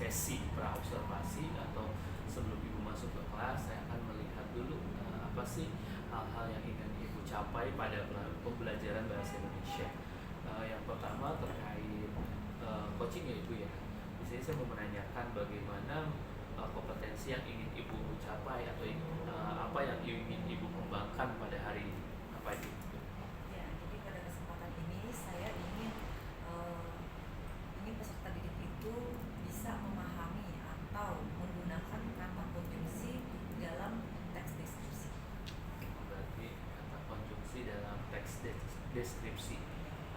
sesi praobservasi, atau sebelum Ibu masuk ke kelas saya akan melihat dulu apa sih hal-hal yang ingin Ibu capai pada pembelajaran bahasa Indonesia. Yang pertama terkait coaching ya Ibu ya. Di sini saya mau menanyakan bagaimana kompetensi yang ingin Ibu capai atau apa yang ingin Ibu kembangkan pada hari ini. Apa itu? Ya, jadi pada kesempatan ini saya ingin peserta didik itu bisa memahami atau menggunakan kata konjungsi dalam teks deskripsi. Berarti kata konjungsi dalam teks deskripsi.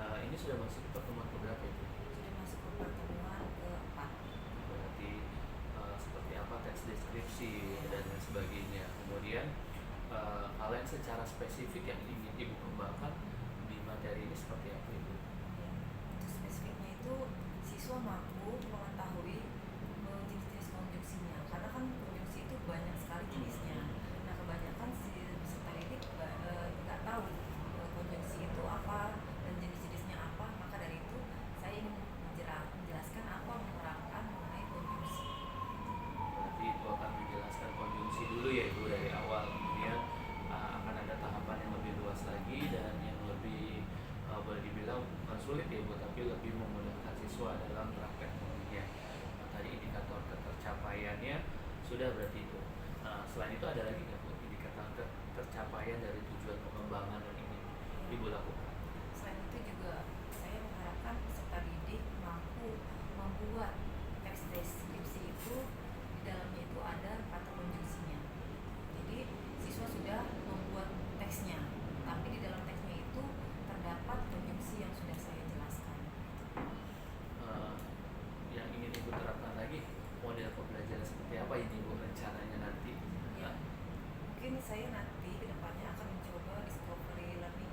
Ini sudah masuk pertemuan keberapa itu? Sudah masuk ke pertemuan keempat. Berarti seperti apa teks deskripsi dan lain sebagainya. Kemudian hal yang secara spesifik yang ingin Ibu kembangkan di materi ini seperti apa Ibu? Ya, untuk spesifiknya itu siswa mampu mengetahui jenis-jenis konjungsinya, karena kan konjungsi itu banyak sekali jenisnya. Nah, kebanyakan si peserta didik nggak tahu konjungsi itu apa dan jenis-jenisnya apa. Maka dari itu saya ingin menjelaskan apa menerangkan mengenai konjungsi. Berarti Ibu akan menjelaskan konjungsi dulu ya Ibu dari awal, kemudian akan ada tahapan yang lebih luas lagi dan yang lebih boleh dibilang bukan sulit ya Ibu, tapi lebih memudahkan siswa dalam praktek umumnya. Tadi indikator ketercapaiannya sudah berarti itu. Selain itu ada lagi nggak Bu indikator ketercapaian dari tujuan pengembangan yang ingin Ibu lakukan? Selain itu juga saya mengharapkan peserta didik mampu membuat teks deskripsi itu di dalamnya itu ada kata konjungsinya. Jadi siswa sudah membuat teksnya, tapi di dalam teksnya itu terdapat konjungsi yang sudah saya jelaskan. Yang ingin Ibu terapkan lagi model pembelajaran seperti apa ini Ibu rencananya nanti? Ya, mungkin saya nanti kedepannya akan mencoba discovery learning.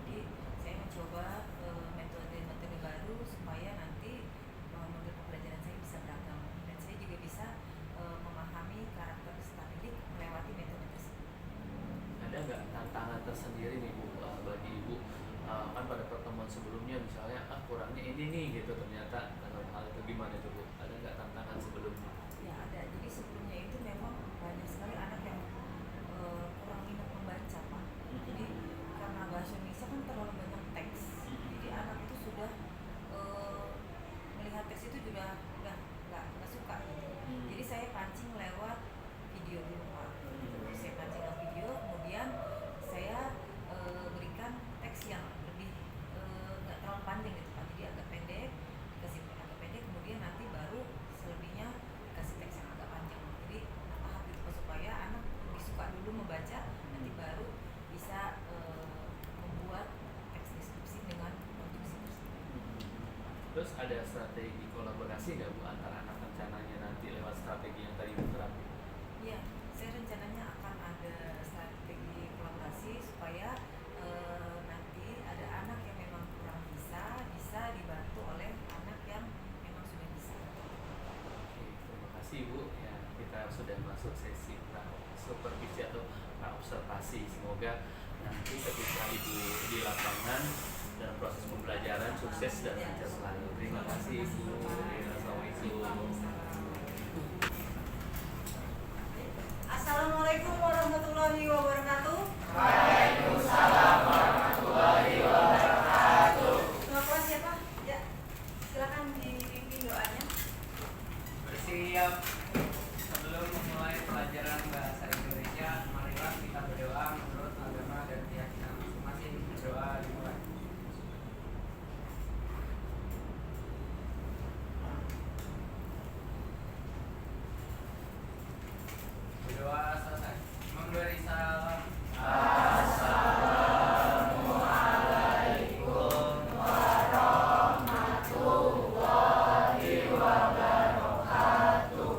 Jadi saya mencoba metode-metode baru supaya nanti model pembelajaran saya bisa beragam dan saya juga bisa memahami karakter peserta didik melewati metode tersebut. Ada nggak tantangan tersendiri nih Bu bagi Ibu? Kan pada pertemuan sebelumnya misalnya kurangnya ini nih gitu, ternyata dalam hal itu gimana itu Bu? Ada nggak tantangan sebelumnya? Ya ada, jadi sebelumnya itu memang banyak sekali anak yang kurang minat membaca Pak. Jadi karena bahasa Indonesia kan terlalu banyak teks, jadi anak itu sudah melihat teks itu juga nggak suka gitu. Jadi saya pancing lewat video dulu Pak. Saya pancing lewat video, kemudian saya berikan teks yang lebih nggak terlalu panjang gitu Pak. Jadi agak pendek, dikasih agak pendek, kemudian nanti baru selebihnya kasih teks yang agak panjang. Jadi tahap itu Pak, supaya anak lebih suka dulu membaca, nanti baru bisa membuat teks deskripsi dengan konjungsi tersebut. Terus ada strategi kolaborasi nggak Bu antara anak rencananya nanti lewat strategi yang tadi Bu terapin? Iya, saya rencananya akan ada strategi kolaborasi supaya nanti ada anak yang memang kurang bisa dibantu oleh anak yang memang sudah bisa. Oke, terima kasih Bu. Ya, kita sudah masuk sesi supervisi atau observasi. Semoga nanti ketika Ibu di lapangan dalam proses pembelajaran sukses dan lancar selalu. Terima kasih Bu. Ya, Assalamualaikum. Assalamualaikum warahmatullahi wabarakatuh. Waalaikumsalam warahmatullahi wabarakatuh. Ketua kelas siapa? Ya, silakan dipimpin doanya. Bersiap. Sebelum memulai pelajaran bahasa Indonesia, marilah kita berdoa menurut agama dan keyakinan masing-masing. Berdoa dimulai. Berdoa selesai. Memberi salam. Assalamualaikum warahmatullahi wabarakatuh.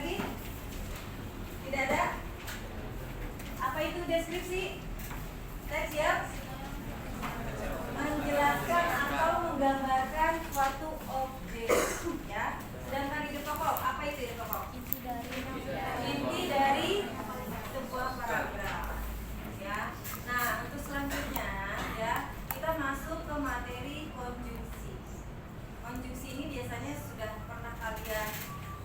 lagi? Tidak ada? Apa itu deskripsi? Teks ya? Menjelaskan atau menggambarkan suatu objek, ya. Sedangkan ide pokok, apa itu ide pokok? Inti dari sebuah paragraf, ya. Nah, untuk selanjutnya, ya, kita masuk ke materi konjungsi. Konjungsi ini biasanya sudah pernah kalian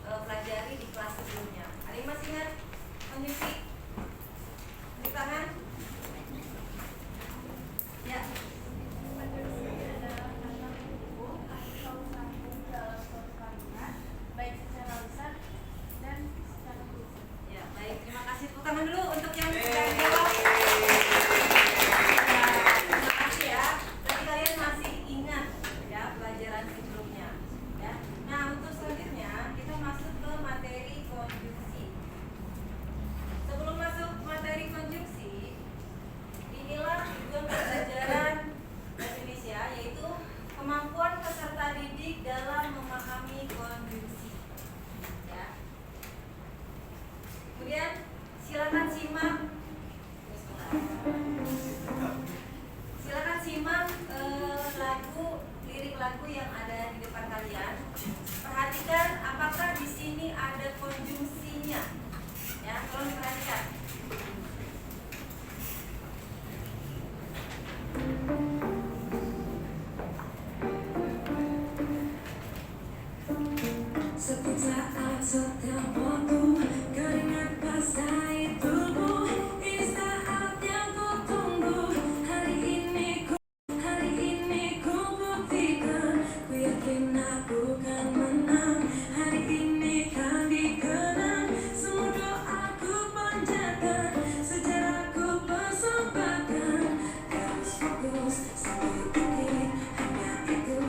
pelajari di kelas sebelumnya. Ada yang masih ingat konjungsi? Tepuk tangan. Ya. Konjungsi adalah kata penghubung atau sambung dalam suatu kalimat, baik secara lisan dan secara tulisan. Ya, baik. Terima kasih. Tepuk tangan dulu untuk yang sudah jawab. Terima kasih ya. Berarti kalian masih ingat ya pelajaran sebelumnya. Ya. Nah, untuk selanjutnya kita masuk ke materi konjungsi. Sebelum masuk materi konjungsi, inilah tujuan pembelajaran bahasa Indonesia, yaitu kemampuan peserta didik dalam memahami konjungsi. Ya. Kemudian silakan simak. Silakan simak lirik lagu yang ada di depan kalian. Perhatikan apakah di sini ada konjungsinya. Ya, tolong diperhatikan. Setiap saat, setiap waktu, keringat basahi tubuh. Ini saat yang ku tunggu. Hari ini ku buktikan. Ku yakin aku kan menang. Hari ini kan dikenang. Semua doaku panjatkan, sejarahku persembahkan. Terus fokus sampai detik, hanya itu,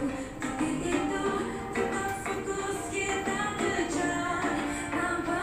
detik itu. Tetap fokus kita kejar. Tanpa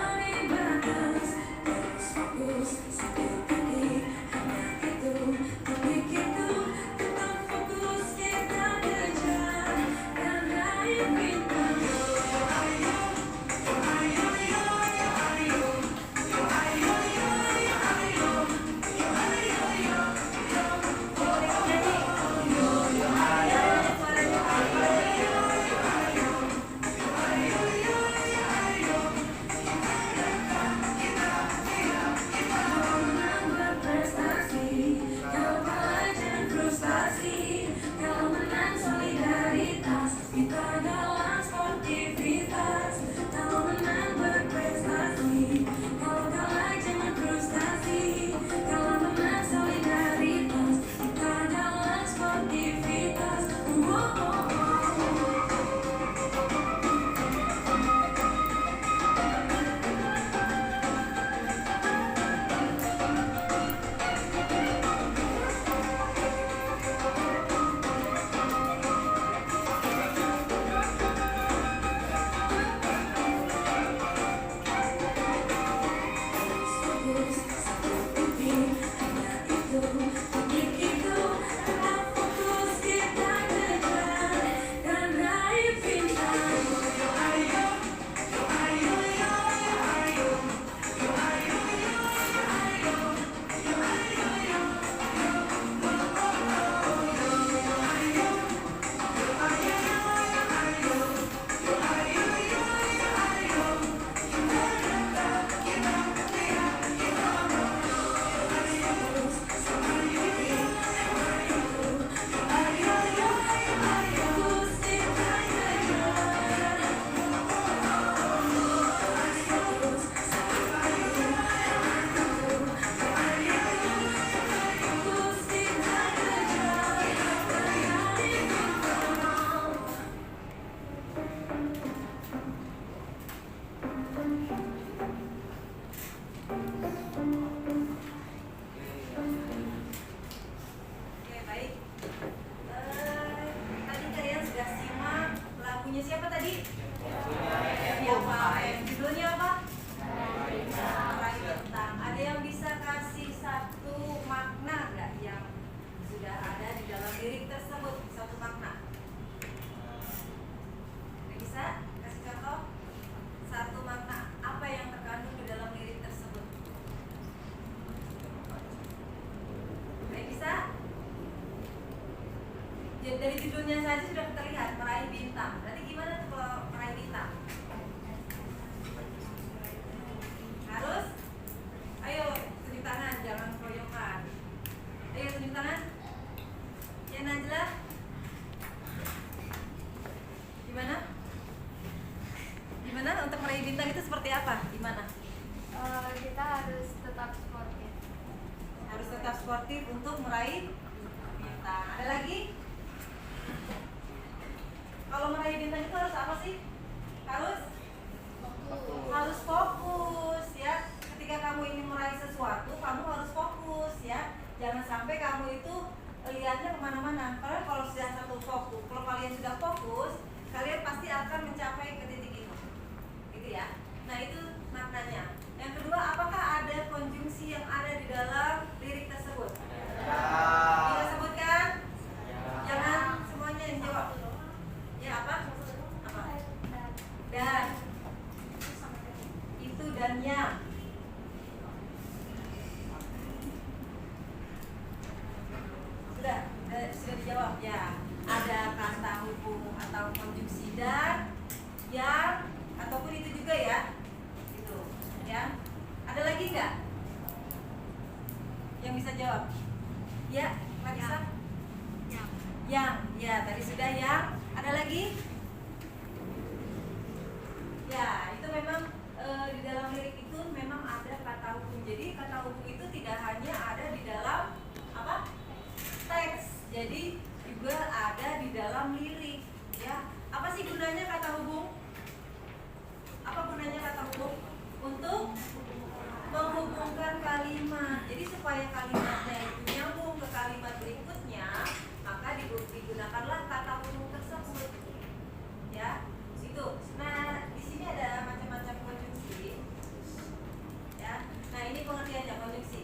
dari judulnya saja sudah terlihat meraih bintang. Berarti gimana tuh kalau meraih bintang? Harus, ayo tunjuk tangan, jangan keroyokan. Ayo tunjuk tangan. Ya Najla, gimana? Gimana untuk meraih bintang itu seperti apa? Gimana? Kita harus tetap sportif. Harus tetap sportif untuk meraih bintang. Ada lagi? Kalau meraih bintang itu harus apa sih? Harus fokus ya. Ketika kamu ingin meraih sesuatu, kamu harus fokus ya. Jangan sampai kamu itu lihatnya kemana-mana. Karena kalau sudah satu fokus, kalau kalian sudah fokus, kalian pasti akan mencapai ke titik itu, gitu ya. Nah itu maknanya. Yang kedua, apakah ada konjungsi yang ada di dalam lirik tersebut? Kita sebutkan. Jangan semuanya yang jawab. Ya apa? Apa? Dan. Itu dan yang. Sudah dijawab ya. Ada kata hubung atau konjungsi dan, yang, ataupun itu juga ya. Gitu ya. Ada lagi nggak yang bisa jawab? Ya, Marisa? Yang, ya tadi sudah yang. Ada lagi? Ya, itu memang di dalam lirik itu memang ada kata hubung. Jadi kata hubung itu tidak hanya ada di dalam apa? Teks. Jadi juga ada di dalam lirik. Ya, apa sih gunanya kata hubung? Apa gunanya kata hubung? Untuk menghubungkan kalimat. Jadi supaya kalimatnya itu nyambung ke kalimat berikutnya, maka digunakanlah kata hubung tersebut. Ya, itu. Nah, di sini ada macam-macam konjungsi. Ya. Nah, ini pengertiannya konjungsi.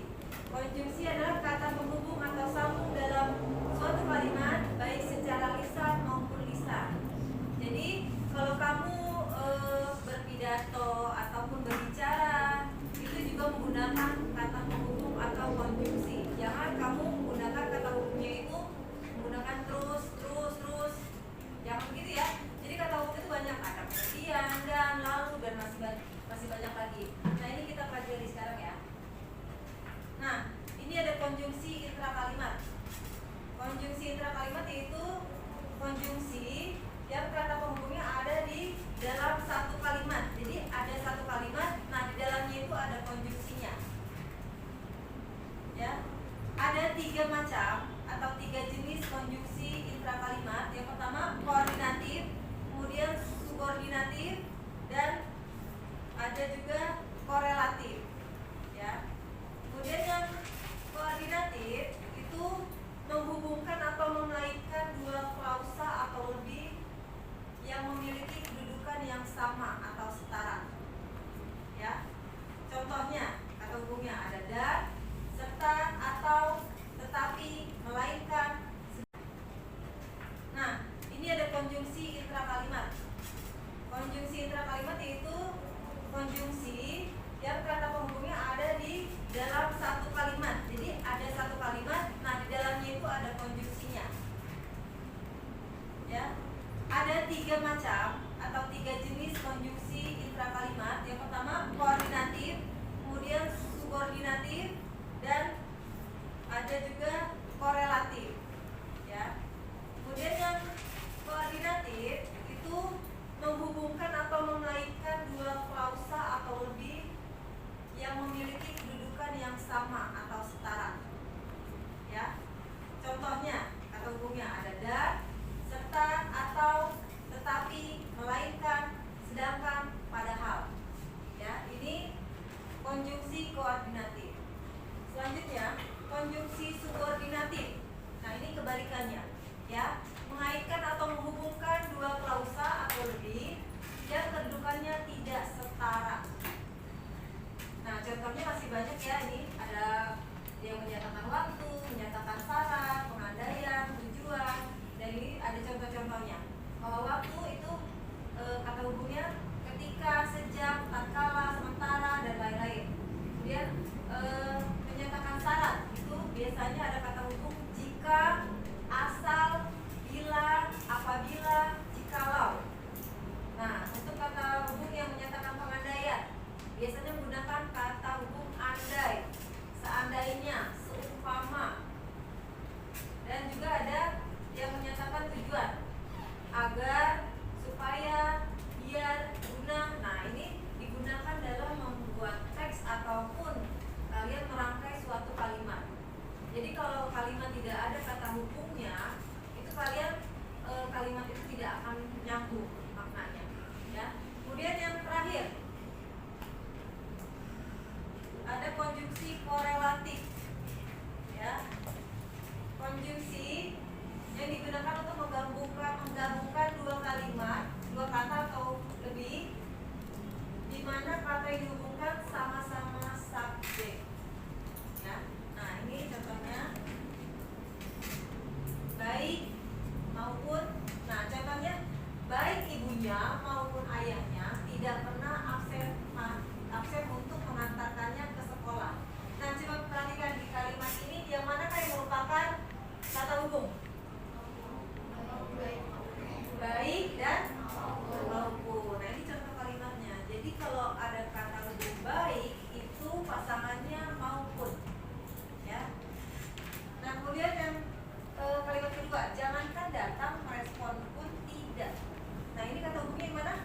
Konjungsi adalah kata penghubung atau sambung dalam suatu kalimat, baik secara lisan maupun lisan. Jadi, kalau kamu berpidato ataupun berbicara, itu juga menggunakan kata penghubung atau konjungsi. Jangan kamu menggunakan kata hubungnya itu menggunakan terus. Jangan begitu ya. Jadi kata hubung itu banyak, ada kemudian, dan, lalu, dan masih banyak lagi. Nah, ini kita pelajari sekarang ya. Nah, ini ada konjungsi intrakalimat. Konjungsi intrakalimat yaitu konjungsi yang kata penghubungnya ada di dalam satu kalimat. Jadi ada satu kalimat, nah di dalamnya itu ada konjungsinya. Ya, ada 3 macam atau 3 jenis konjungsi intrakalimat. Yang pertama koordinatif, kemudian subordinatif, dan ada juga korelatif. Ya, kemudian yang koordinatif itu menghubungkan atau mengaitkan 2 klausa atau lebih yang memiliki kedudukan yang sama atau setara. Ya, contohnya kata hubungnya ada dan, serta, atau, tetapi, melainkan. Nah, ini ada konjungsi intrakalimat. Konjungsi intrakalimat yaitu konjungsi yang kata penghubungnya ada di dalam satu kalimat. Jadi ada satu kalimat, nah di dalamnya itu ada konjungsinya. Ya, ada 3 macam atau 3 jenis konjungsi intrakalimat. Yang pertama koordinatif, kemudian subordinatif, dan ada juga korelatif. Ya, kemudian yang koordinatif itu menghubungkan atau mengaitkan 2 klausa atau lebih yang memiliki kedudukan yang sama atau setara. Ya, contohnya kata hubungnya ada dan, serta, atau, tetapi, melainkan, sedangkan, padahal. Ya, ini konjungsi koordinatif. Selanjutnya konjungsi subordinatif. Nah, ini kebalikannya. Ya, mengaitkan atau menghubungkan 2 klausa atau lebih yang kedudukannya tidak setara. Nah, contohnya masih banyak ya. Ini ada yang menyatakan waktu, menyatakan syarat, pengandaian, tujuan. Dan ini ada contoh-contohnya. Kalau waktu itu kata hubungnya ketika, sejak, tatkala, sementara, dan lain-lain. Kemudian menyatakan syarat itu biasanya ada kata hubung jika, asal, bila, menggunakan kata hubung andai, seandainya, seumpama. Dan juga ada yang menyatakan tujuan, agar, supaya, biar, guna. Nah, ini digunakan dalam membuat teks ataupun kalian merangkai suatu kalimat. Jadi kalau kalimat tidak ada kata hubungnya, itu kalian kalimat itu tidak akan nyambung maknanya, ya. Kemudian yang terakhir ada konjungsi korelatif, ya. Konjungsi yang digunakan untuk menggabungkan dua kalimat, dua kata atau lebih, di mana kata yang dihubungkan sama-sama subjek, ya. Nah, ini contohnya baik maupun, nah contohnya baik ibunya maupun ayahnya tidak pernah absen untuk mengantarkannya ke sekolah. Nah, coba perhatikan di kalimat ini, yang manakah yang merupakan kata hubung? Baik dan maupun. Nah, ini contoh kalimatnya. Jadi kalau ada kata hubung baik, itu pasangannya maupun, ya. Nah, kemudian yang kalimat kedua, jangankan datang, merespon pun tidak. Nah, ini kata hubungnya yang mana?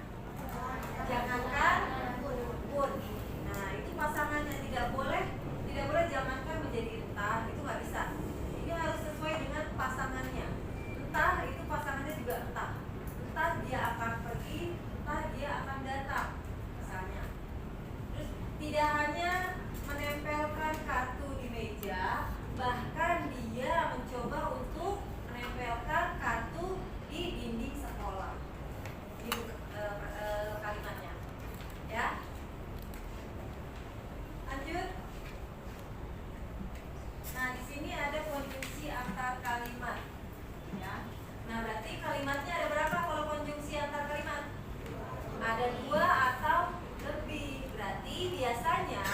Jangankan pun. Nah, itu pasangannya tidak boleh jangankan menjadi entah, itu nggak bisa. Ini harus sesuai dengan pasangannya. Entah itu pasangannya juga entah. Entah dia akan pergi, entah dia akan datang, misalnya. Terus tidak hanya menempelkan kartu di meja, bahkan dia mencoba untuk menempelkan kartu di dinding sekolah. Ini kalimatnya, ya. Lanjut. Nah, di sini ada konjungsi antar kalimat, ya. Nah, berarti kalimatnya ada berapa kalau konjungsi antar kalimat? Ada 2 atau lebih. Berarti biasanya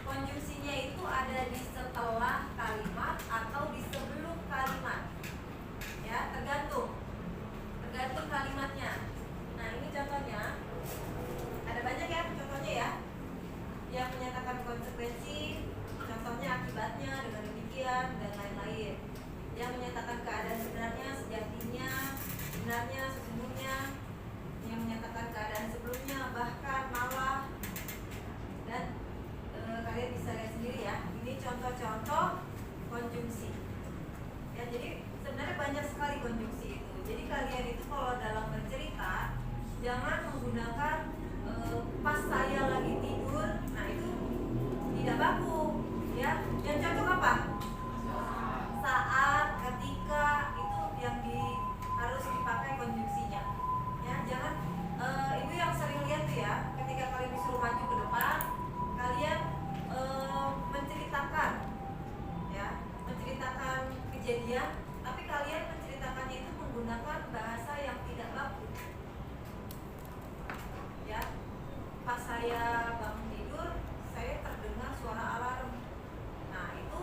konjungsinya itu ada di setelah kalimat atau di sebelum kalimat, ya, tergantung kalimatnya. Nah, ini contohnya ada banyak ya contohnya, ya, yang menyatakan konsekuensi, contohnya akibatnya dengan demikian dan lain-lain. Yang menyatakan keadaan sebenarnya, sejatinya, sebenarnya, sesungguhnya. Yang menyatakan keadaan sebelumnya, bahkan, malah. Dan kalian bisa lihat sendiri, ya. Ini contoh-contoh konjungsi, ya. Jadi sebenarnya banyak sekali konjungsi itu. Jadi kalian itu kalau dalam bercerita jangan menggunakan pas saya lagi tidur. Nah, itu tidak baku, ya. Yang cocok apa? Saat, ketika, itu yang harus dipakai konjungsinya, ya. Jangan ibu yang sering lihat tuh, ya, ketika kalian disuruh maju ke depan, kalian menceritakan, ya, menceritakan kejadian, tapi kalian menceritakannya itu menggunakan bahasa yang tidak baku, ya. Pas saya bangun tidur, saya terdengar suara alarm. Nah, itu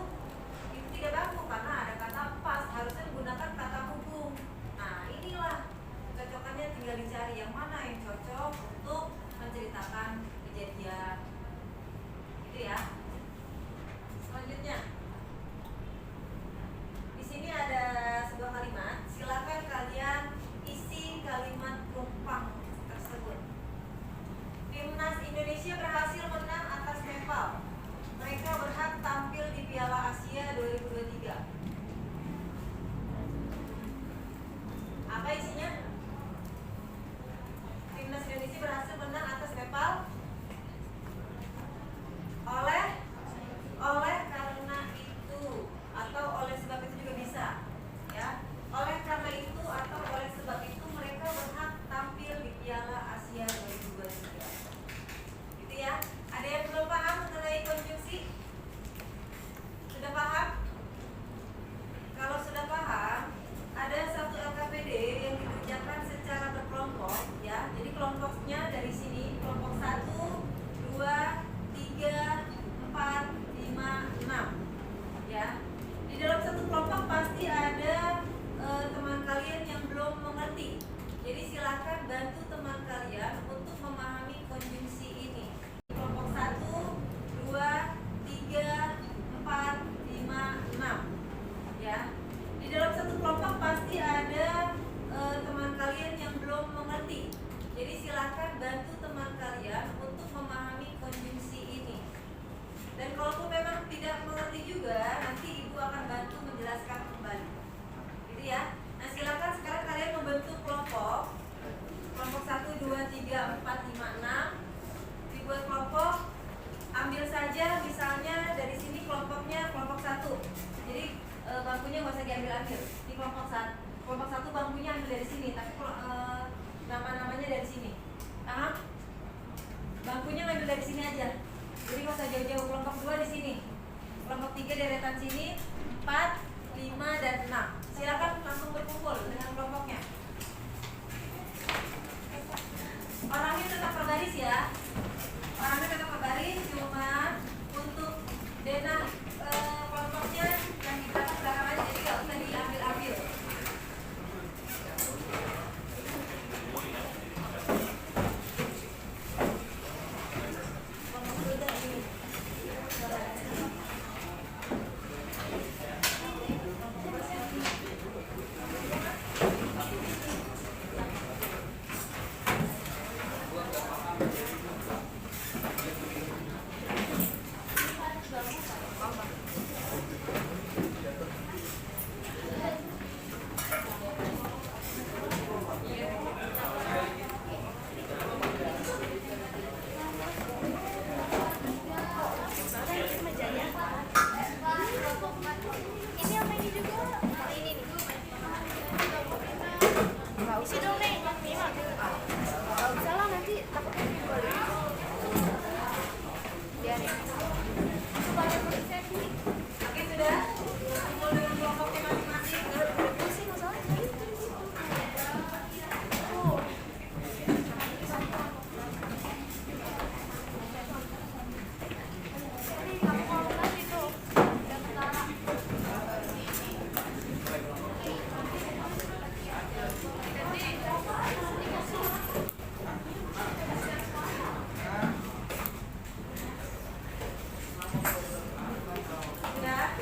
tidak baku karena ada kata pas, harusnya menggunakan kata hubung. Nah, inilah kecocokannya, tinggal dicari yang mana yang cocok untuk menceritakan kejadian, gitu, ya. Selanjutnya, di sini ada ambil di kelompok satu bangkunya ambil dari sini, tapi nama-namanya dari sini. Bangkunya ambil dari sini aja. Jadi nggak usah jauh-jauh. Kelompok 2 di sini. Kelompok 3 deretan sini, 4, 5 dan 6. Silakan langsung berkumpul dengan kelompoknya. Orangnya tetap berbaris ya. Orangnya tetap berbaris, cuma untuk denah kelompoknya yang di belakang aja, jadi nggak usah diambil-ambil. Ini sama ini juga. Ini nih. Isi dong nih. Ini mah. Gak usah lah, nanti takutnya dibalik. Biarin. Coba yang sesi. Oke, sudah. Kumpul dengan kelompoknya masing-masing. Pusing masalahnya. Tuh. Ini kamu kalau nanti tuh. Dan setara. Sudah.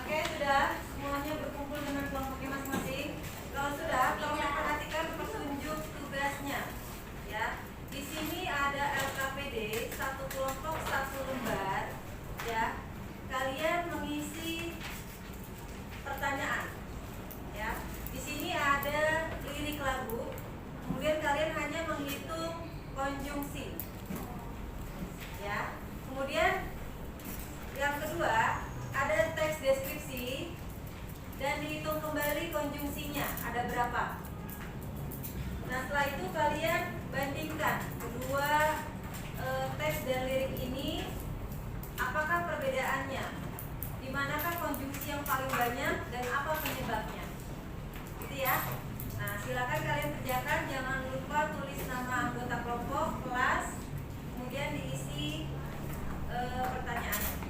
Oke, sudah. Semuanya berkumpul dengan kelompoknya masing-masing. Kalau sudah, tolong perhatikan petunjuk tugasnya. Ya, di sini ada LKPD, satu kelompok satu lembar. Ya, kalian mengisi pertanyaan. Ya, di sini ada lirik lagu. Kemudian kalian hanya menghitung konjungsi. Ya, kemudian yang kedua ada teks deskripsi dan dihitung kembali konjungsinya ada berapa. Nah, setelah itu kalian bandingkan kedua teks dan lirik ini, apakah perbedaannya, di manakah konjungsi yang paling banyak dan apa penyebabnya, gitu ya. Nah, silakan kalian kerjakan, jangan lupa tulis nama anggota kelompok, kelas, kemudian diisi pertanyaannya.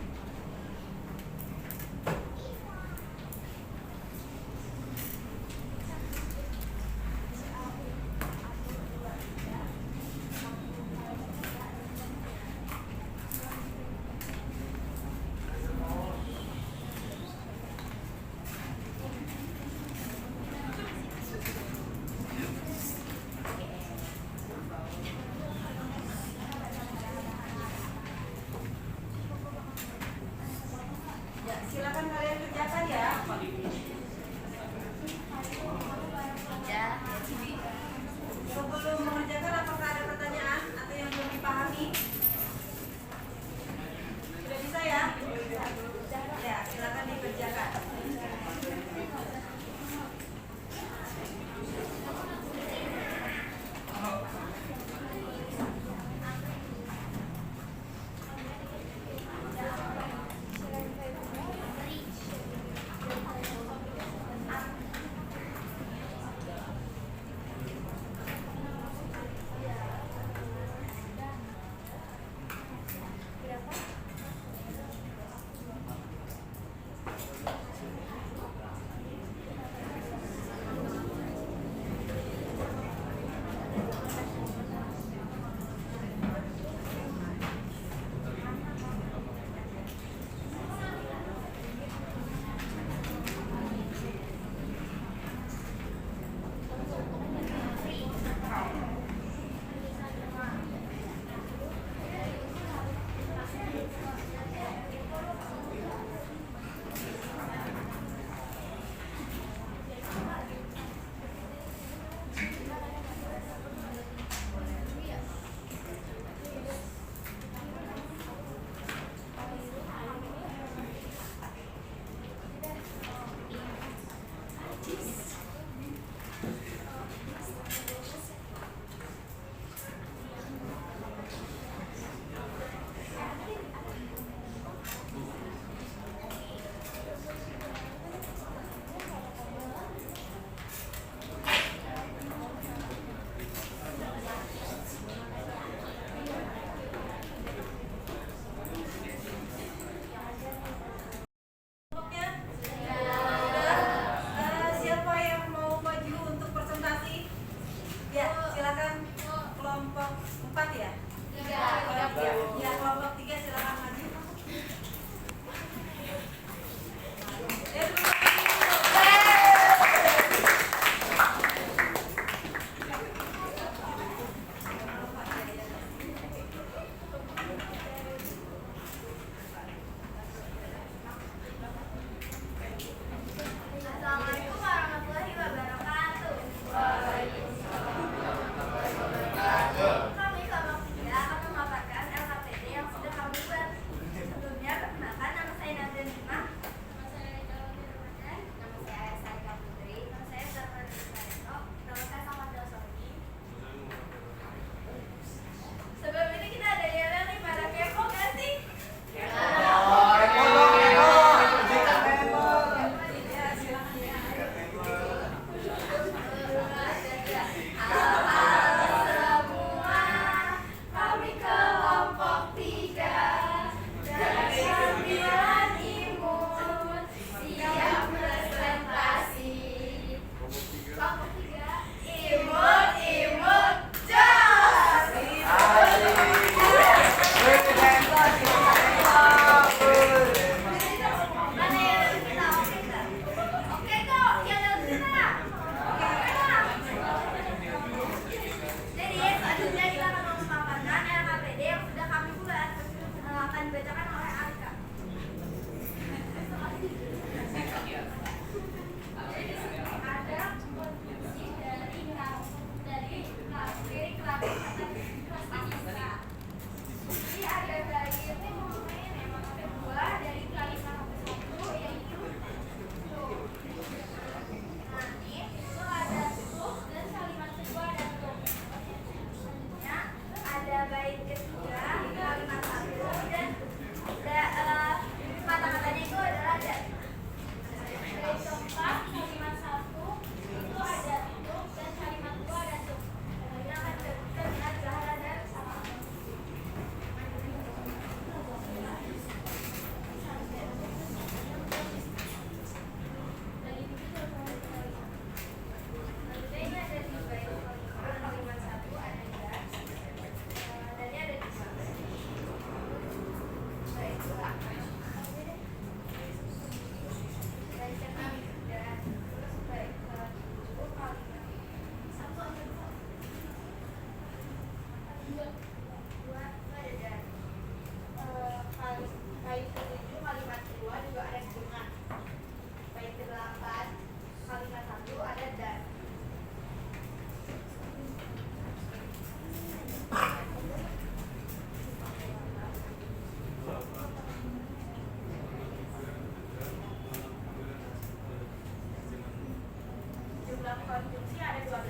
konjungsi ada 12.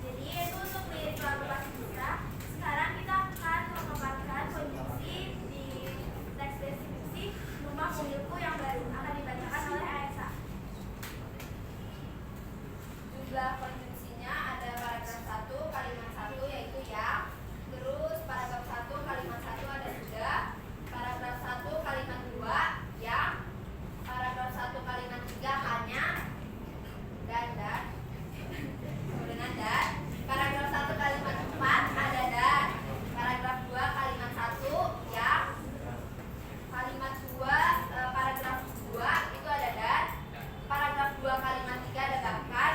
Jadi itu untuk lirik lagu bahasa Indonesia. Sekarang kita akan mengembangkan konjungsi di teks deskripsi rumah mobilku yang baru akan dibacakan oleh Aesa. Jumlah konjungsinya ada paragraf 1 kalimat 1 yaitu yang, terus paragraf 1 kalimat 1 ada sudah, paragraf 1 kalimat 2 yang, paragraf 1 kalimat 3 hanya, dan dengan dan, paragraf 1 kalimat 4 ada dan, paragraf 2 kalimat 1 yang, kalimat 2 paragraf 2 itu ada dan, paragraf 2 kalimat 3 ada bahkan,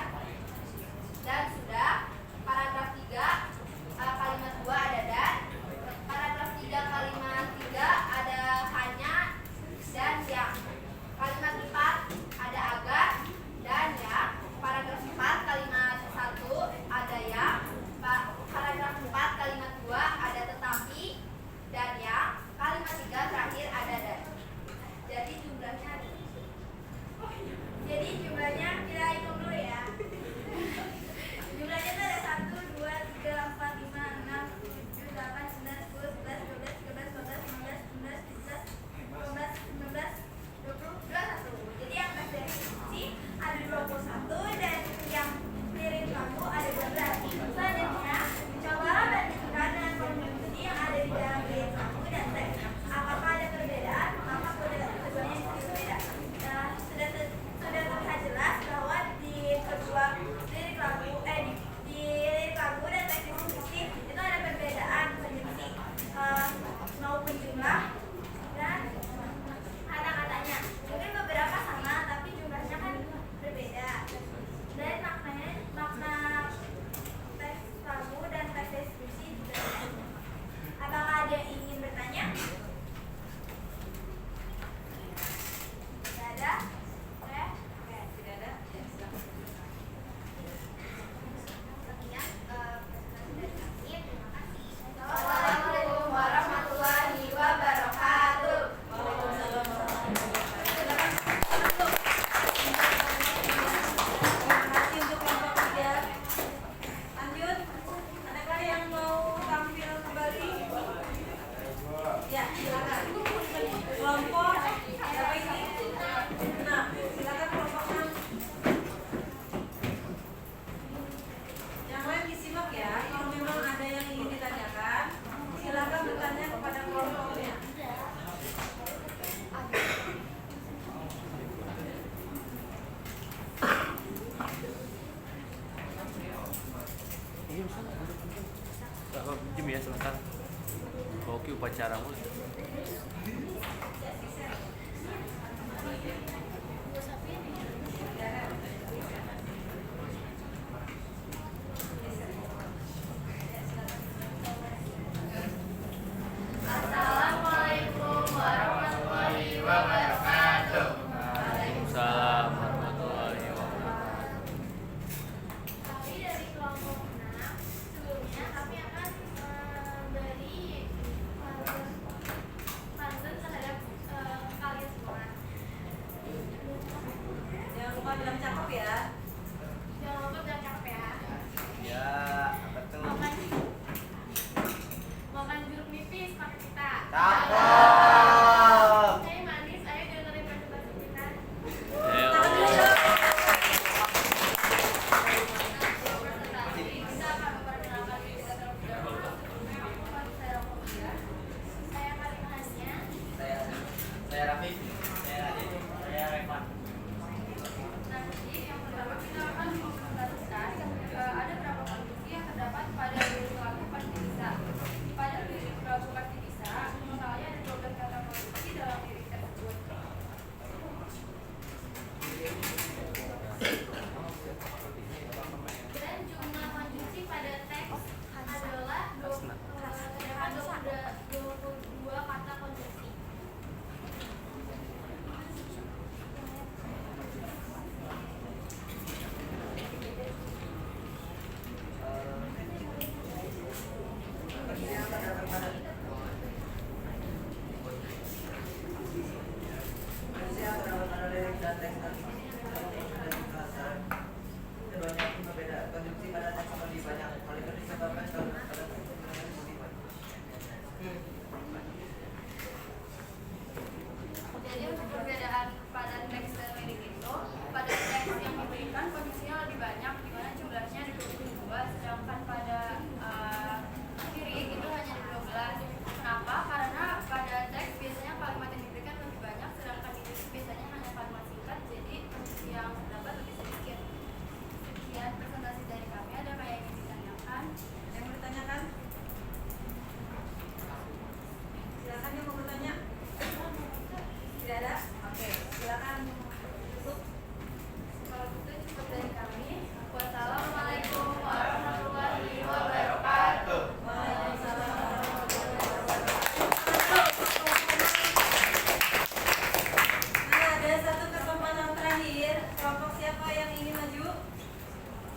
dan sudah, paragraf 3 kalimat 2 ada dan, paragraf 3 kalimat 3 ada hanya dan yang, kalimat 4 ada agar dan yang, paragraf 4 kalimat 1 ada yang, paragraf 4 kalimat 2 ada tetapi dan yang, kalimat 3 terakhir ada dan. Jadi jumlahnya kita hitung dulu ya. Jumlahnya itu ada 1, 2, 3, 4, 5, 6, 7, 8, 9, 10, 11, 12, 13, 14, 15, 16, 17, 18, 19, 20, 21. Jadi yang teks deskripsi ada 21 dan yang lirik lagu ada 12. Selanjutnya, cobalah bandingkan dengan konjungsi yang ada di dalam lirik lagu dan teks. Apakah ada perbedaan? Maka keduanya berbeda. Sudah terlihat jelas bahwa di kedua lirik lagu di lirik lagu dan teks deskripsi itu ada perbedaan konjungsi maupun jumlah dan kata-katanya. Mungkin beberapa sama tapi jumlahnya kan berbeda. Dan makna teks lagu dan teks deskripsi juga berbeda. Apakah ada yang ingin bertanya? Tidak ada? Oke, tidak ada. Ya, silakan. sekian presentasi dari kami. Terima kasih. Assalamualaikum warahmatullahi wabarakatuh. Terima kasih untuk kelompok 3. Lanjut, adakah yang mau tampil kembali? Ya, silakan. Kelompok berapa ini? 6. Silakan kelompok 6. Yang lain disimak ya. Kalau memang ada yang ingin ditanyakan, silakan bertanya kepada kelompoknya. Jim ya silakan. Oke upacaramu. Assalamualaikum warahmatullahi wabarakatuh. Waalaikumsalam warahmatullahi wabarakatuh. Kami dari kelompok 6, sebelumnya kami akan memberi pantun terhadap kalian semua. Jangan lupa bilang cakep ya. Jangan lupa bilang cakep ya. Ya, apa tuh? Makan jeruk nipis pakai kita. Cakep. Saya manis, ayo dengerin presentasi kita. Ayo. Kita akan memperkenalkan diri kita terlebih dahulu. Saya Rokovia. Saya Karim Hania. Saya Raffi. Saya Adit. Saya Revan. Nah, jadi yang pertama kita akan mempresentasikan ada berapa kondisi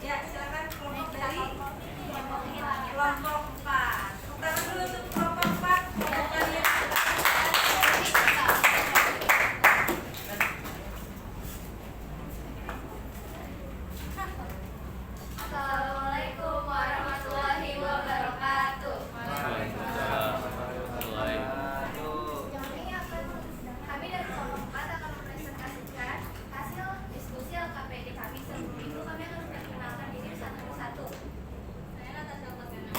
Ya, silakan kelompok dari kelompok kelompok 4. Tepuk tangan dulu untuk kelompok 4. Kelompok kalian. Assalamualaikum warahmatullahi wabarakatuh. Kami dari kelompok 4 akan mempresentasikan hasil diskusi LKPD kami. Sebelum itu kami akan memperkenalkan diri satu persatu. Saya Natasha Fatmana.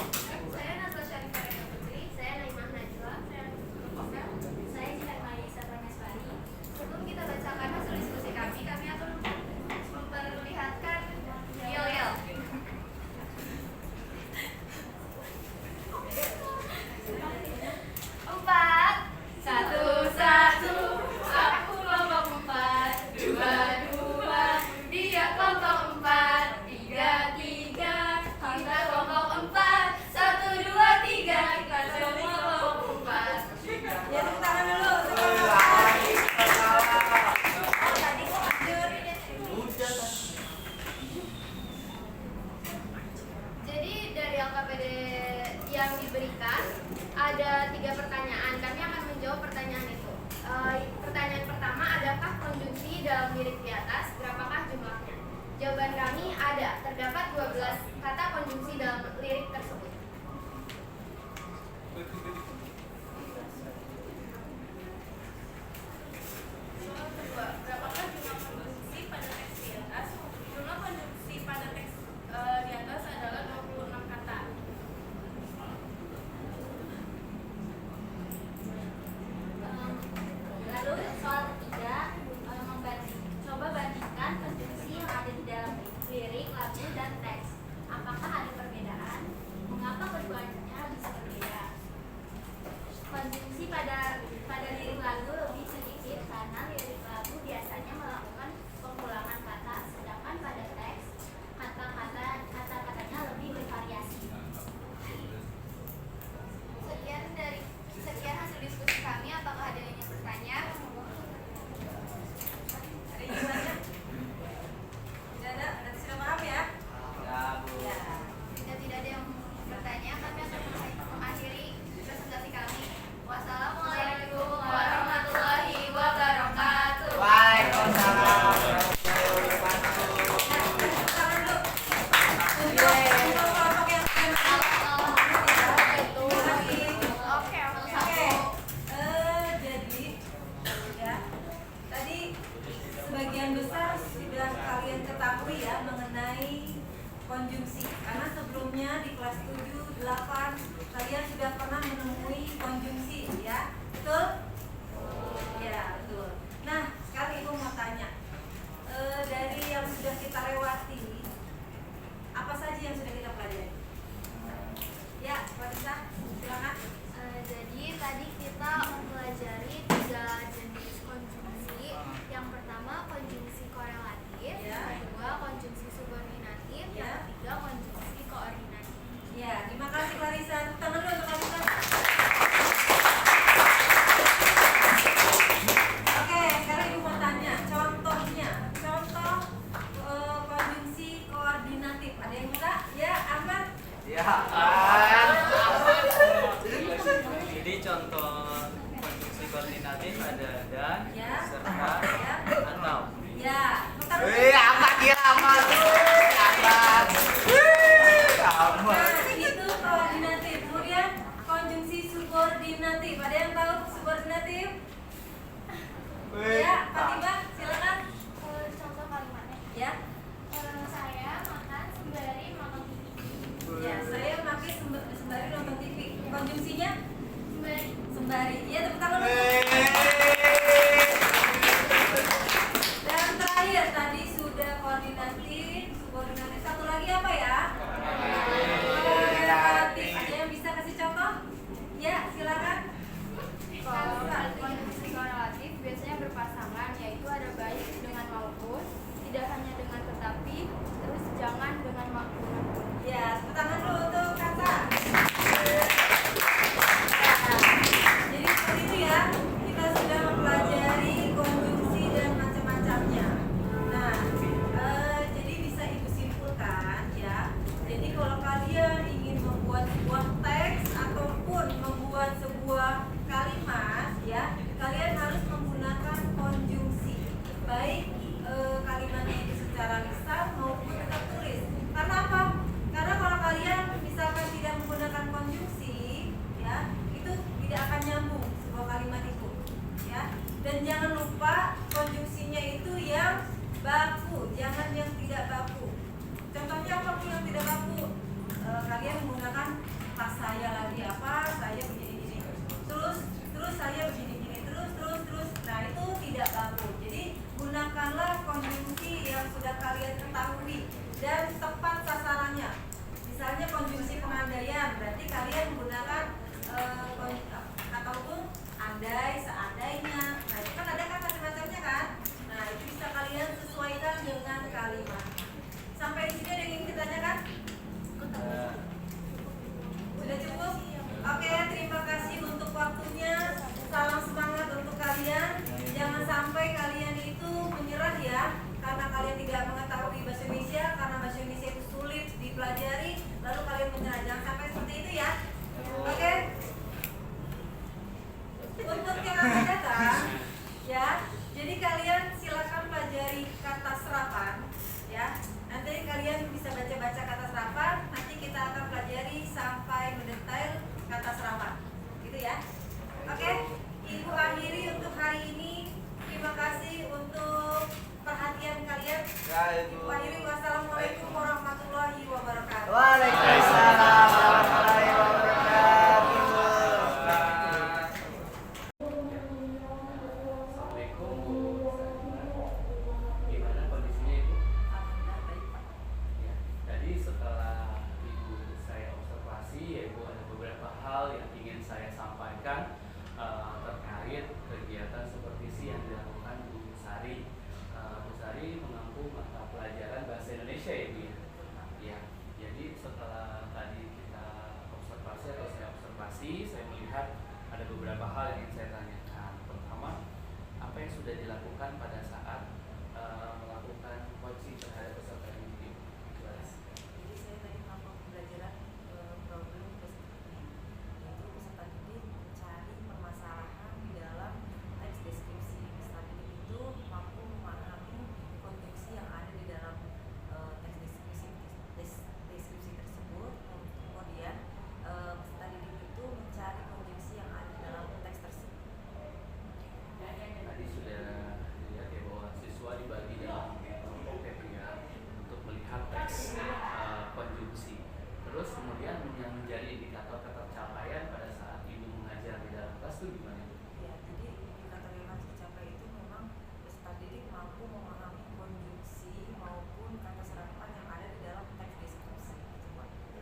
Saya Natasha Rifana Putri. Saya Naimah Najwa. Saya Jihan Maisa Prameswari. Sebelum kita bacakan hasil diskusi kami akan memperlihatkan yel-yel. Empat, satu, aku kelompok 4, 2, dia kelompok 4, 3, kita kelompok 4, 1, 2, 3, kita semua kelompok 4. Ya, tepuk tangan dulu untuk kelompok 4. Oh, tadi kok lanjut. Jadi dari LKPD yang diberikan ada 3 pertanyaan. Kami akan menjawab pertanyaan itu. Pertanyaan pertama, adakah konjungsi dalam lirik di atas? Berapakah jumlahnya? Jawaban kami ada. Terdapat 12 kata konjungsi dalam lirik tersebut. Soal kedua, berapakah jumlah konjungsi pada teks di atas? Jumlah konjungsi pada teks di atas adalah 26 kata. Lalu soal ketiga, coba bandingkan konjungsi yang ada di dalam lirik, lagu, dan teks. Apakah ada perbedaan? Mengapa keduanya bisa berbeda? Konjungsi pada lirik lagu lebih sedikit karena lirik lagu biasanya melakukan pengulangan kata, sedangkan pada teks kata-katanya lebih bervariasi. Sekian hasil diskusi kami. Apakah ada yang ingin bertanya? Ada yang bertanya? Tidak ada, berarti sudah paham ya? Ya. Jika tidak ada yang bertanya, kami akan mengakhiri presentasi kami. Wassalamualaikum warahmatullahi wabarakatuh. Waalaikumsalam. Tepuk tangan dulu. Untuk kelompok yang Oke. Oke, jadi ya tadi sebagian besar sudah kalian ketahui ya mengenai konjungsi karena sebelumnya di kelas 7, 8 kalian sudah pernah menemui konjungsi ya, betul? Ya, betul. Nah, sekarang ibu mau tanya dari yang sudah kita lewati apa saja yang sudah kita pelajari? Ya, Wanita, silakan. Jadi tadi kita mempelajari 3 jenis konjungsi. Yang pertama konjungsi korelatif, Ya. yang kedua konjungsi subordinatif, Ya. yang ketiga konjungsi koordinatif. Ya, terima kasih Clarissa. Tepuk tangan dulu untuk Clarissa. Oke, sekarang ibu mau tanya contohnya. Contoh konjungsi koordinatif. Ada yang bisa? Ya, Ahmad. Ya. Jadi contoh konjungsi koordinatif ada dan, Ya. serta, Ya. atau. Ya, tepuk tangan dulu. Wih, apa dia amat? Amat. Nah, itu koordinatif. Kemudian konjungsi subordinatif. Ada yang tahu subordinatif? Ya, Fatimah, silakan. Contoh kalimatnya. Ya. Saya makan sembari makan Ya, saya pakai sembari nonton TV. Konjungsinya sembari. sembari. Ya, tepuk tangan dulu. Dan terakhir tadi sudah koordinatif, subordinatif. Satu lagi apa ya? Korelatif. Ada yang bisa kasih contoh? Ya, silakan. Kalau konjungsi korelatif biasanya berpasangan, yaitu ada baik dengan maupun, tidak hanya dengan tetapi, terus jangan dengan maupun. Ya, tepuk tangan dulu untuk Kata. tidak baku. Contohnya apa Bu yang tidak baku? Kalian menggunakan pas saya lagi apa, saya begini-gini, terus saya begini-gini, terus. Nah itu tidak baku. Jadi gunakanlah konjungsi yang sudah kalian ketahui dan tepat sasarannya. Misalnya konjungsi pengandaian, berarti kalian menggunakan ataupun andai, seandainya. Nah itu kan ada kan macam-macamnya kan. Nah itu bisa kalian sesuaikan dengan kalimat. Sampai di sini ada yang ingin ditanyakan? Sudah cukup? Oke, terima kasih untuk waktunya. Salam semangat untuk kalian. Jangan sampai kalian itu menyerah ya, karena kalian tidak mengetahui bahasa Indonesia, karena bahasa Indonesia itu sulit dipelajari, lalu kalian menyerah. Jangan sampai seperti itu ya. Oke? Untuk yang akan datang, ya. Jadi kalian silakan pelajari kata serapan, ya. Nanti kalian bisa baca-baca kata serapan. Nanti kita akan pelajari sampai mendetail kata serapan, gitu ya. Oke, Ibu akhiri untuk hari ini. Terima kasih untuk perhatian kalian. Ibu akhiri. Wassalamualaikum warahmatullahi wabarakatuh. Waalaikumsalam warahmatullahi wabarakatuh. Assalamualaikum Bu. Gimana kondisinya Ibu? Alhamdulillah baik Pak. Ya, tadi setelah Ibu saya observasi, ya Ibu ada beberapa hal yang ingin saya sampaikan terkait kegiatan supervisi yang dilakukan Bu Sari. Bu Sari mengampu mata pelajaran bahasa Indonesia ya Bu ya. Ya, jadi setelah tadi kita observasi atau saya observasi, saya melihat ada beberapa hal yang ingin saya tanyakan. Pertama, apa yang sudah dilakukan pada saat melakukan coaching terhadap peserta didik? Jadi saya tadi melakukan pembelajaran problem deskriptif, yaitu peserta didik mencari permasalahan di dalam teks deskripsi. Peserta didik itu mampu memahami konjungsi yang ada di dalam teks deskripsi tersebut. Kemudian peserta didik itu mencari konjungsi yang ada di dalam teks tersebut. Tadi sudah dilihat ya bahwa siswa dibagi dalam kelompok ya untuk melihat teks konjungsi. Terus kemudian yang menjadi indikator ketercapaian pada saat Ibu mengajar di dalam kelas itu gimana? Ya, jadi indikator yang harus dicapai itu memang peserta didik mampu memahami konjungsi maupun kata serapan yang ada di dalam teks deskripsi.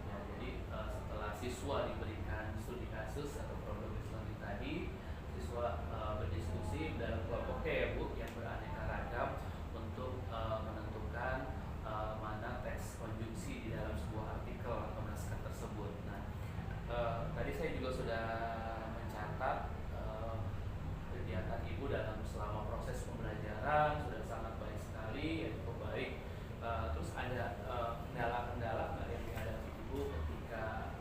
Ya, jadi setelah siswa diberikan studi kasus atau problem learning tadi, siswa berdiskusi dalam kelompoknya ya Bu yang beraneka ragam untuk menentukan mana teks konjungsi di dalam sebuah artikel atau naskah tersebut. Nah, tadi saya juga sudah mencatat kegiatan Ibu dalam selama proses pembelajaran sudah sangat baik sekali, ya cukup baik. Terus ada kendala-kendala nggak yang dihadapi Ibu ketika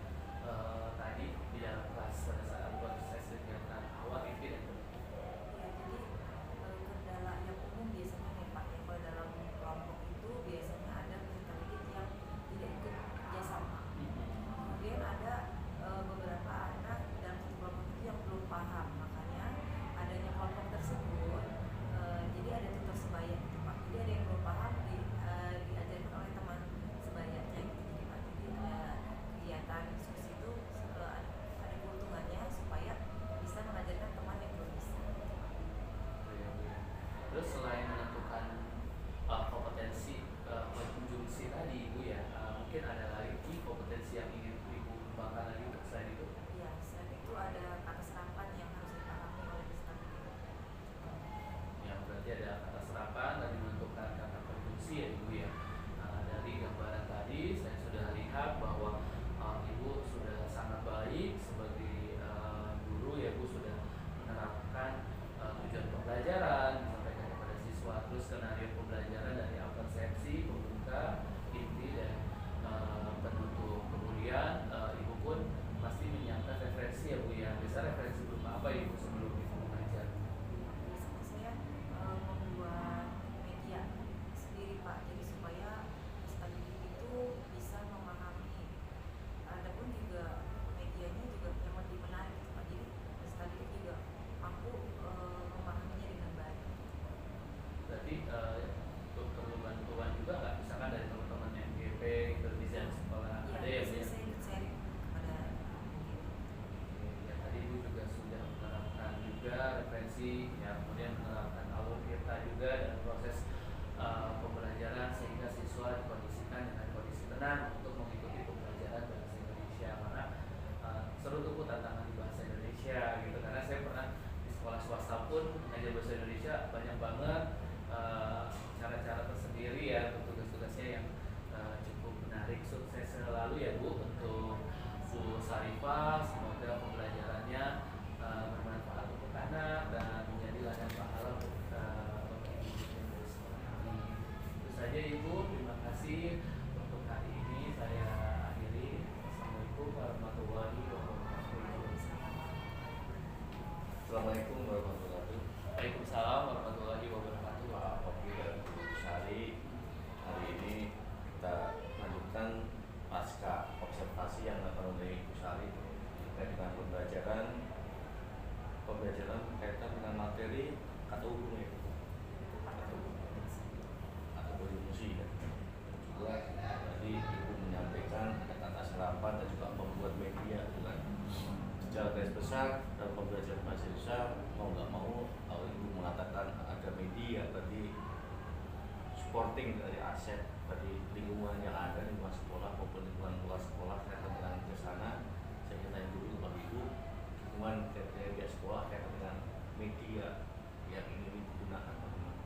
nih dari aset, dari lingkungan yang ada, lingkungan sekolah maupun lingkungan luar sekolah. Saya akan dengan ke sana, saya ingin tanya dulu Bapak Ibu, lingkungan dari pihak sekolah kaitan dengan media yang ingin digunakan bagaimana?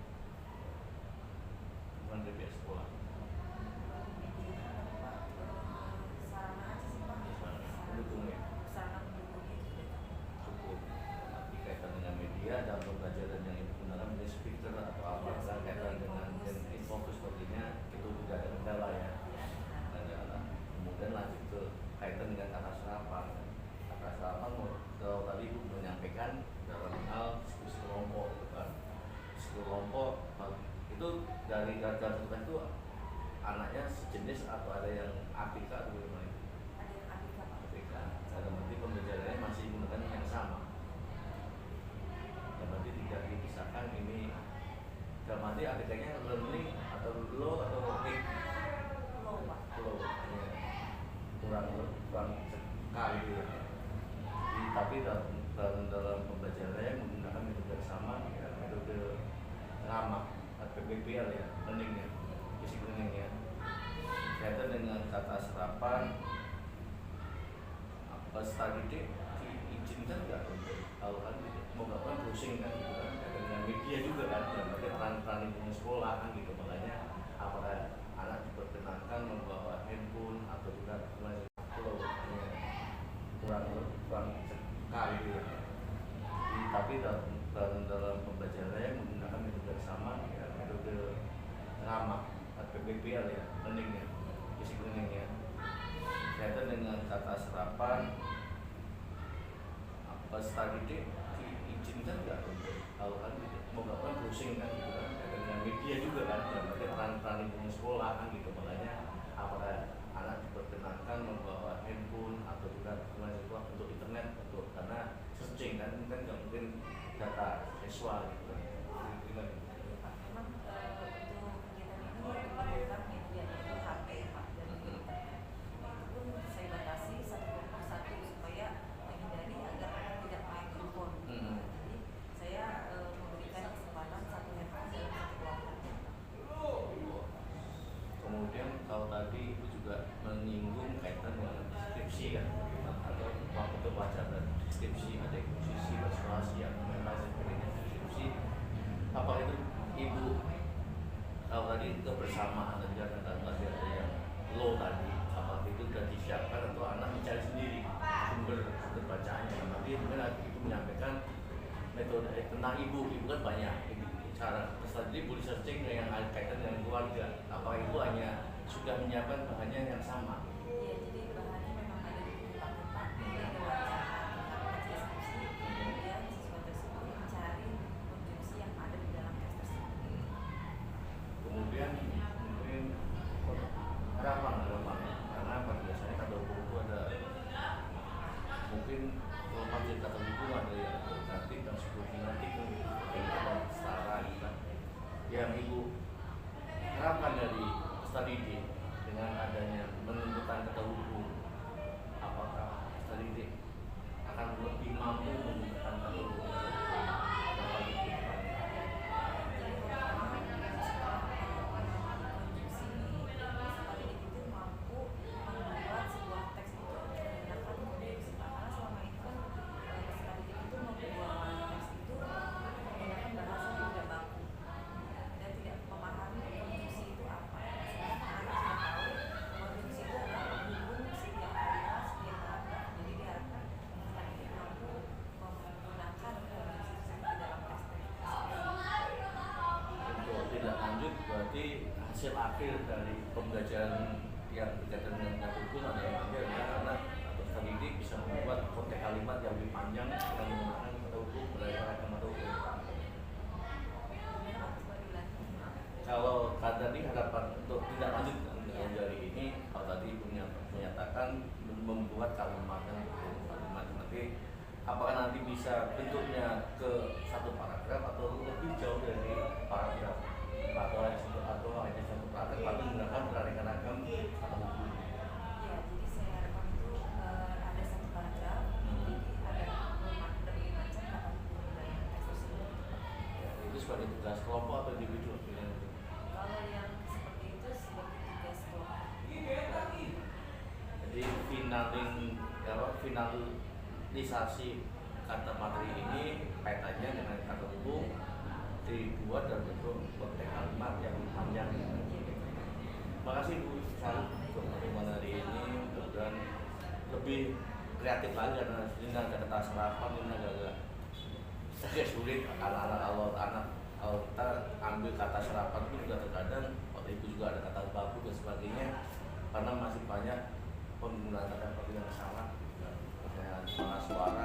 Lingkungan dari pihak sekolah. Sarana aja sih Pak. Mendukung ya? Sarana pendukungnya itu sudah Cukup. Tapi kaitan dengan media dalam pembelajaran yang digunakan menjadi speaker atau apa kan kaitan dengan infocus sepertinya itu tidak ada kendala ya. Kendala. Kemudian lanjut ke kaitan dengan kata serapan. Kata serapan kalau tadi Ibu menyampaikan dalam hal diskusi kelompok gitu kan. Diskusi kelompok itu dari gagal itu anaknya sejenis atau ada yang ABK atau bagaimana? ada yang ABK Pak. ABK. Dalam arti pembelajarannya masih menggunakan yang sama. Dalam arti tidak dipisahkan ini. Dalam arti ABK-nya learning atau low atau big? Low Pak. Low. Ya. Kurang sekali ya. Jadi, tapi dalam pembelajarannya menggunakan metode yang sama ya, metode ramah PBPL ya, learning ya, basic learning ya. Kaitan dengan kata serapan, study day diizinkan nggak untuk kalau kan mau nggak kan browsing kan gitu kan, kaitan dengan media juga kan, dan berarti peran lingkungan sekolah kan gitu. Makanya apakah anak diperkenankan membawa handphone atau juga kalau kurang sekali ya. Jadi, tapi dalam pembelajarannya menggunakan metode yang sama ya, metode ramah PBPL ya, learning ya, basic learning ya. Kaitan dengan kata serapan, study day diizinkan nggak untuk kalau kan mau nggak kan browsing kan gitu kan, kaitan dengan media juga kan, dan berarti peran lingkungan sekolah kan gitu. Makanya apakah anak diperkenankan membawa handphone atau juga untuk internet untuk karena searching kan nggak mungkin data siswa gitu kan. Gimana? Memang untuk kegiatan ini diperlukan media yaitu HP Pak dan internet. Itu pun saya batasi satu kelompok satu supaya menghindari agar anak tidak main handphone. Jadi saya memberikan kesempatan satu handphone dalam satu kelompok. Kemudian kalau tadi itu juga menyinggung kaitan dengan skripsi kan, atau waktu pelajaran skripsi ada posisi persuasi yang memang skripsi. Apa itu Ibu kalau tadi kebersamaan dan tadi ada yang low tadi, apa itu sudah disiapkan atau anak mencari sendiri sumber bacaannya? Nanti mungkin Ibu menyampaikan metode tentang ibu kan banyak cara tadi Ibu searching yang kaitan dengan keluarga. Apa Ibu hanya sudah menyiapkan bahannya yang sama? Iya, jadi bahannya memang ada di buku paket Pak. Ada wacana tentang deskripsi, kemudian siswa tersebut mencari konjungsi yang ada di dalam teks tersebut. Kemudian mungkin harapan karena biasanya kata buku ada mungkin kalau cerita kata buku ada yang nanti dan sebelum nanti kan setara gitu kan. Yang Ibu harapkan dari study day dengan adanya menentukan kata hukum, apakah study day akan lebih mampu menggunakan kata hukum? Berarti hasil akhir dari pembelajaran yang berkaitan dengan kata hukum adalah karena atau studi bisa membuat konteks kalimat yang lebih panjang dengan menggunakan kata hukum berdasarkan kata hukum. Kalau tadi harapan untuk tidak lanjut dari ini, kalau tadi menyatakan membuat kalimat nanti apakah nanti bisa bentuknya ke satu paragraf atau lebih jauh dari paragraf? Atau hanya satu praktek tapi menggunakan beraneka ragam atau buku. Ya, jadi saya harapkan itu ada satu paragraf, jadi ada berbagai macam kata hukum dalam teks tersebut. Ya, itu sebagai tugas kelompok atau individu? Kalau yang finalisasi kata materi ini kaitannya dengan kata umum dibuat dalam bentuk konteks kalimat yang panjang. Terima kasih Bu Sal untuk pertemuan hari ini, mudah-mudahan lebih kreatif lagi karena ini ada kata serapan, ini agak sulit anak-anak kalau kita ambil kata serapan itu juga terkadang waktu itu juga ada kata baku dan sebagainya karena masih banyak penggunaan kata yang salah dengan suara